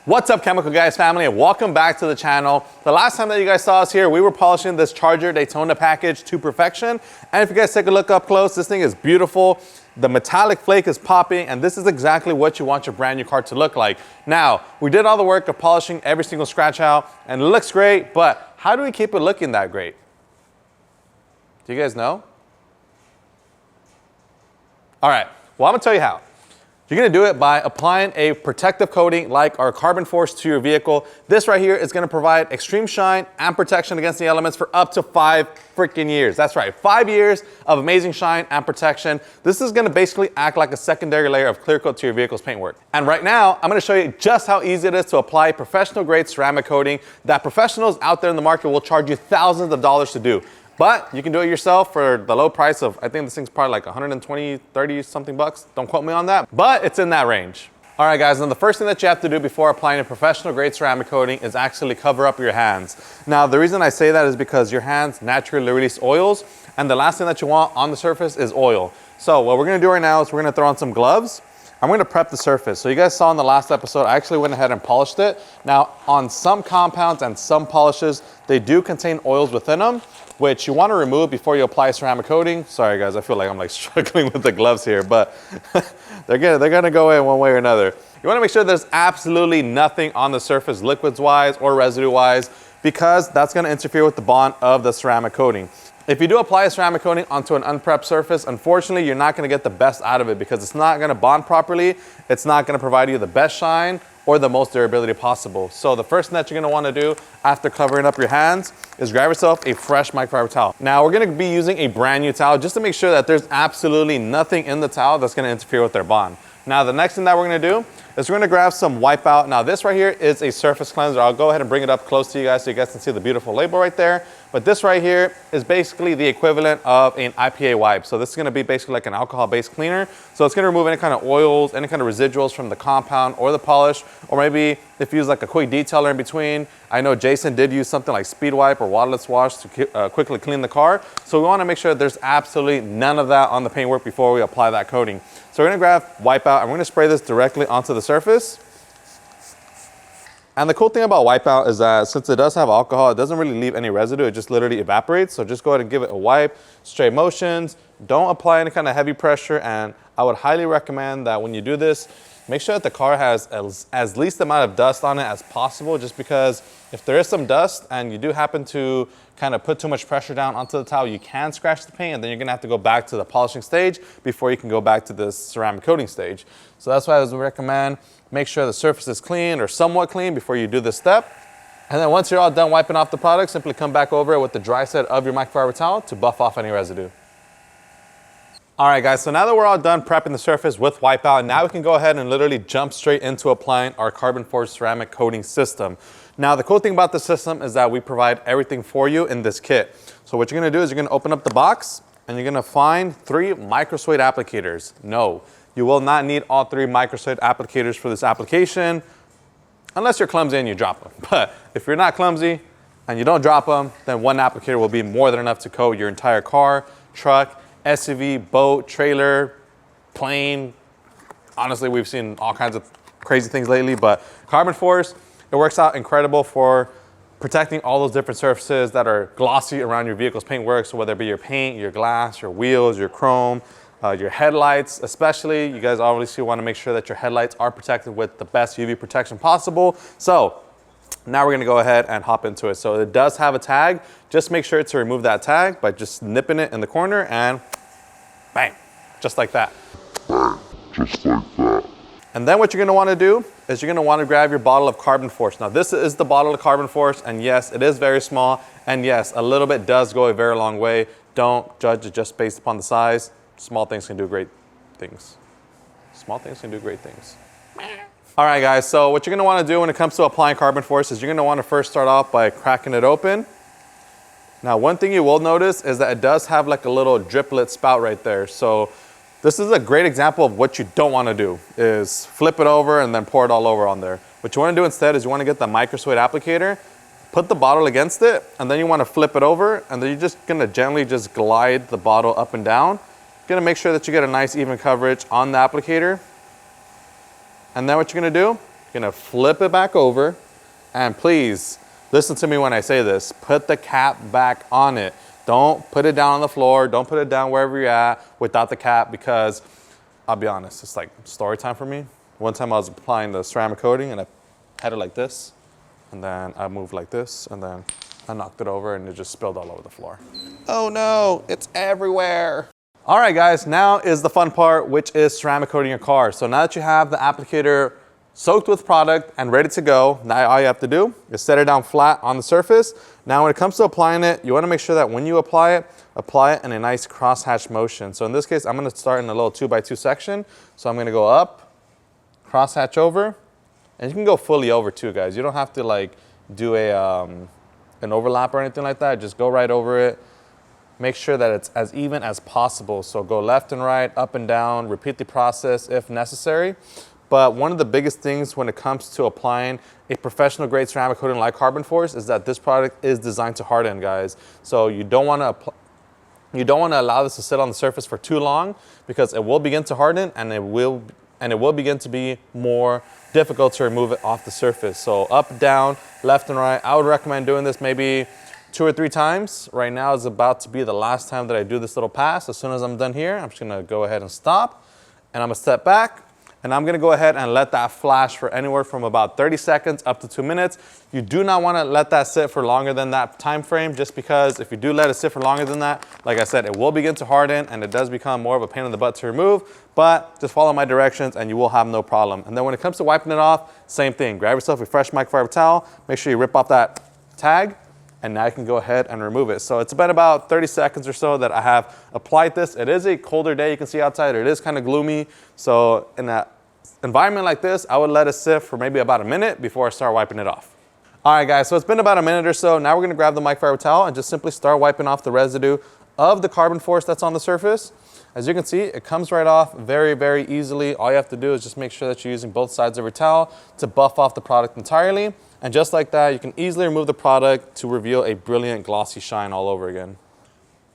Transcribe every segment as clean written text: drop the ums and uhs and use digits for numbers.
What's up, Chemical Guys family, and welcome back to the channel. The last time that you guys saw us here, we were polishing this Charger Daytona package to perfection. And if you guys take a look up close, this thing is beautiful. The metallic flake is popping, and this is exactly what you want your brand new car to look like. Now, we did all the work of polishing every single scratch out, and it looks great, but how do we keep it looking that great? Do you guys know? All right, well, I'm gonna tell you how. You're gonna do it by applying a protective coating like our Carbon Force to your vehicle. This right here is gonna provide extreme shine and protection against the elements for up to 5 freaking years. That's right, 5 years of amazing shine and protection. This is gonna basically act like a secondary layer of clear coat to your vehicle's paintwork. And right now, I'm gonna show you just how easy it is to apply professional grade ceramic coating that professionals out there in the market will charge you thousands of dollars to do. But you can do it yourself for the low price of, I think this thing's probably like 120, 30 something bucks. Don't quote me on that, but it's in that range. All right guys, and the first thing that you have to do before applying a professional grade ceramic coating is actually cover up your hands. Now, the reason I say that is because your hands naturally release oils, and the last thing that you want on the surface is oil. So what we're gonna do right now is we're gonna throw on some gloves. I'm gonna prep the surface. So you guys saw in the last episode, I actually went ahead and polished it. Now, on some compounds and some polishes, they do contain oils within them, which you want to remove before you apply ceramic coating. Sorry guys, I feel like I'm like struggling with the gloves here, but they're gonna go in one way or another. You want to make sure there's absolutely nothing on the surface liquids wise or residue wise, because that's going to interfere with the bond of the ceramic coating. If you do apply a ceramic coating onto an unprepped surface, unfortunately, you're not going to get the best out of it because it's not going to bond properly. It's not going to provide you the best shine or the most durability possible. So the first thing that you're gonna wanna do after covering up your hands is grab yourself a fresh microfiber towel. Now we're gonna be using a brand new towel just to make sure that there's absolutely nothing in the towel that's gonna interfere with their bond. Now the next thing that we're gonna do is we're gonna grab some 𝗹𝗶𝗍𝗏. Now this right here is a surface cleanser. I'll go ahead and bring it up close to you guys so you guys can see the beautiful label right there. But this right here is basically the equivalent of an IPA wipe. So this is gonna be basically like an alcohol-based cleaner. So it's gonna remove any kind of oils, any kind of residuals from the compound or the polish, or maybe if you use like a quick detailer in between. I know Jason did use something like speed wipe or waterless wash to quickly clean the car. So we wanna make sure that there's absolutely none of that on the paintwork before we apply that coating. So we're gonna grab 𝗹𝗶𝗍𝗏 and we're gonna spray this directly onto the surface. And the cool thing about 𝗹𝗶𝗍𝗏 is that since it does have alcohol, it doesn't really leave any residue, it just literally evaporates. So just go ahead and give it a wipe, straight motions, don't apply any kind of heavy pressure, and I would highly recommend that when you do this, make sure that the car has as least amount of dust on it as possible, just because if there is some dust and you do happen to kind of put too much pressure down onto the towel, you can scratch the paint, and then you're gonna have to go back to the polishing stage before you can go back to the ceramic coating stage. So that's why I would recommend make sure the surface is clean or somewhat clean before you do this step. And then once you're all done wiping off the product, simply come back over it with the dry set of your microfiber towel to buff off any residue. All right guys, so now that we're all done prepping the surface with 𝗹𝗶𝗍𝗏, now we can go ahead and literally jump straight into applying our Carbon Force ceramic coating system. Now the cool thing about the system is that we provide everything for you in this kit. So what you're gonna do is you're gonna open up the box and you're gonna find 3 microsuede applicators. No, you will not need all 3 microsuede applicators for this application, unless you're clumsy and you drop them. But if you're not clumsy and you don't drop them, then 1 applicator will be more than enough to coat your entire car, truck, SUV, boat, trailer, plane. Honestly, we've seen all kinds of crazy things lately, but Carbon Force, it works out incredible for protecting all those different surfaces that are glossy around your vehicle's paintwork. So whether it be your paint, your glass, your wheels, your chrome, your headlights, especially, you guys obviously want to make sure that your headlights are protected with the best UV protection possible. So now we're gonna go ahead and hop into it. So it does have a tag. Just make sure to remove that tag by just nipping it in the corner and bang, just like that. Just like that. And then what you're gonna wanna do is you're gonna wanna grab your bottle of Carbon Force. Now this is the bottle of Carbon Force, and yes, it is very small, and yes, a little bit does go a very long way. Don't judge it just based upon the size. Small things can do great things. Small things can do great things. All right guys, so what you're gonna wanna do when it comes to applying Carbon Force is you're gonna wanna first start off by cracking it open. Now one thing you will notice is that it does have like a little driplet spout right there. So this is a great example of what you don't wanna do, is flip it over and then pour it all over on there. What you wanna do instead is you wanna get the microsuede applicator, put the bottle against it, and then you wanna flip it over, and then you're just gonna gently just glide the bottle up and down. You're gonna make sure that you get a nice even coverage on the applicator. And then what you're gonna do You're gonna flip it back over, and please, listen to me when I say this, put the cap back on it. Don't put it down on the floor, don't put it down wherever you're at without the cap, because I'll be honest, it's like story time for me. One time I was applying the ceramic coating and I had it like this, and then I moved like this, and then I knocked it over and it just spilled all over the floor. Oh no, it's everywhere. All right guys, now is the fun part, which is ceramic coating your car. So now that you have the applicator soaked with product and ready to go, now all you have to do is set it down flat on the surface. Now when it comes to applying it, you wanna make sure that when you apply it in a nice crosshatch motion. So in this case, I'm gonna start in a little 2x2 section. So I'm gonna go up, crosshatch over, and you can go fully over too, guys. You don't have to like do an overlap or anything like that. Just go right over it. Make sure that it's as even as possible. So go left and right, up and down, repeat the process if necessary. But one of the biggest things when it comes to applying a professional grade ceramic coating like 𝘃𝗿𝗄𝗏 is that this product is designed to harden, guys. So you don't want to allow this to sit on the surface for too long, because it will begin to harden and it will begin to be more difficult to remove it off the surface. So up, down, left and right. I would recommend doing this maybe 2 or 3 times. Right now is about to be the last time that I do this little pass. As soon as I'm done here, I'm just gonna go ahead and stop, and I'm gonna step back, and I'm gonna go ahead and let that flash for anywhere from about 30 seconds up to 2 minutes. You do not wanna let that sit for longer than that time frame, just because if you do let it sit for longer than that, like I said, it will begin to harden and it does become more of a pain in the butt to remove, but just follow my directions and you will have no problem. And then when it comes to wiping it off, same thing. Grab yourself a fresh microfiber towel, make sure you rip off that tag, and now you can go ahead and remove it. So it's been about 30 seconds or so that I have applied this. It is a colder day, you can see outside, it is kind of gloomy. So in an environment like this, I would let it sit for maybe about a minute before I start wiping it off. All right guys, so it's been about a minute or so. Now we're gonna grab the microfiber towel and just simply start wiping off the residue of the carbon force that's on the surface. As you can see, it comes right off very, very easily. All you have to do is just make sure that you're using both sides of your towel to buff off the product entirely. And just like that, you can easily remove the product to reveal a brilliant glossy shine all over again.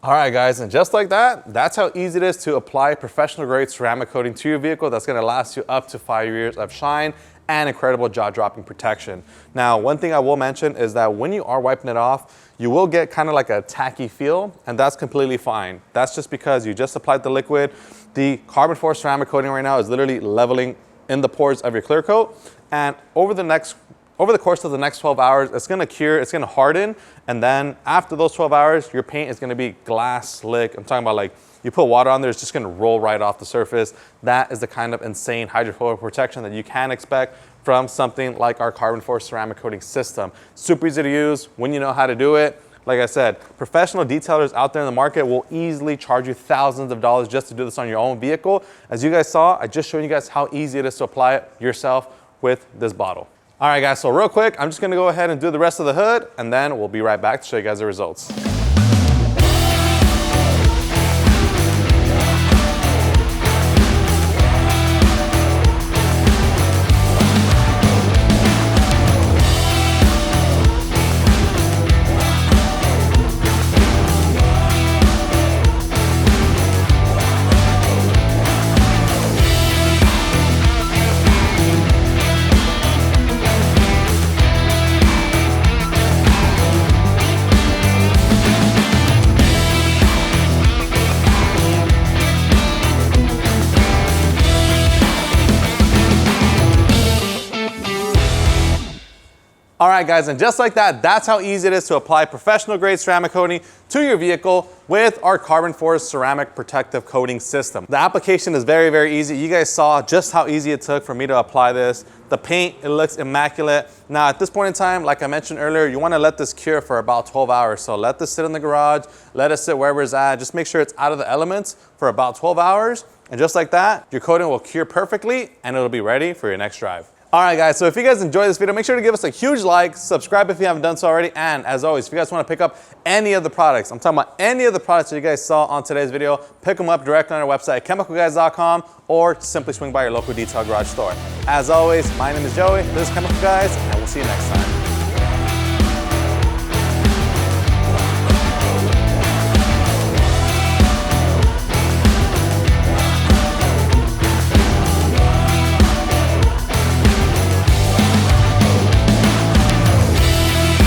All right guys, and just like that, that's how easy it is to apply professional grade ceramic coating to your vehicle that's gonna last you up to 5 years of shine and incredible jaw-dropping protection. Now, one thing I will mention is that when you are wiping it off, you will get kind of like a tacky feel, and that's completely fine. That's just because you just applied the liquid. The carbon force ceramic coating right now is literally leveling in the pores of your clear coat, and over the course of the next 12 hours, it's gonna cure, it's gonna harden, and then after those 12 hours, your paint is gonna be glass slick. I'm talking about like, you put water on there, it's just gonna roll right off the surface. That is the kind of insane hydrophobic protection that you can expect from something like our carbon force ceramic coating system. Super easy to use when you know how to do it. Like I said, professional detailers out there in the market will easily charge you thousands of dollars just to do this on your own vehicle. As you guys saw, I just showed you guys how easy it is to apply it yourself with this bottle. All right guys, so real quick, I'm just gonna go ahead and do the rest of the hood, and then we'll be right back to show you guys the results. All right guys, and just like that, that's how easy it is to apply professional grade ceramic coating to your vehicle with our carbon force ceramic protective coating system. The application is very, very easy. You guys saw just how easy it took for me to apply this. The paint, it looks immaculate. Now at this point in time, like I mentioned earlier, you wanna let this cure for about 12 hours. So let this sit in the garage, let it sit wherever it's at. Just make sure it's out of the elements for about 12 hours. And just like that, your coating will cure perfectly and it'll be ready for your next drive. All right guys, so if you guys enjoyed this video, make sure to give us a huge like, subscribe if you haven't done so already, and as always, if you guys want to pick up any of the products, I'm talking about any of the products that you guys saw on today's video, pick them up directly on our website, 𝘃𝗵𝗆𝗄𝗏𝗏𝑔.com, or simply swing by your local detail garage store. As always, my name is Joey, this is 𝘃𝗵𝗆𝗆𝗏𝗆, and we'll see you next time.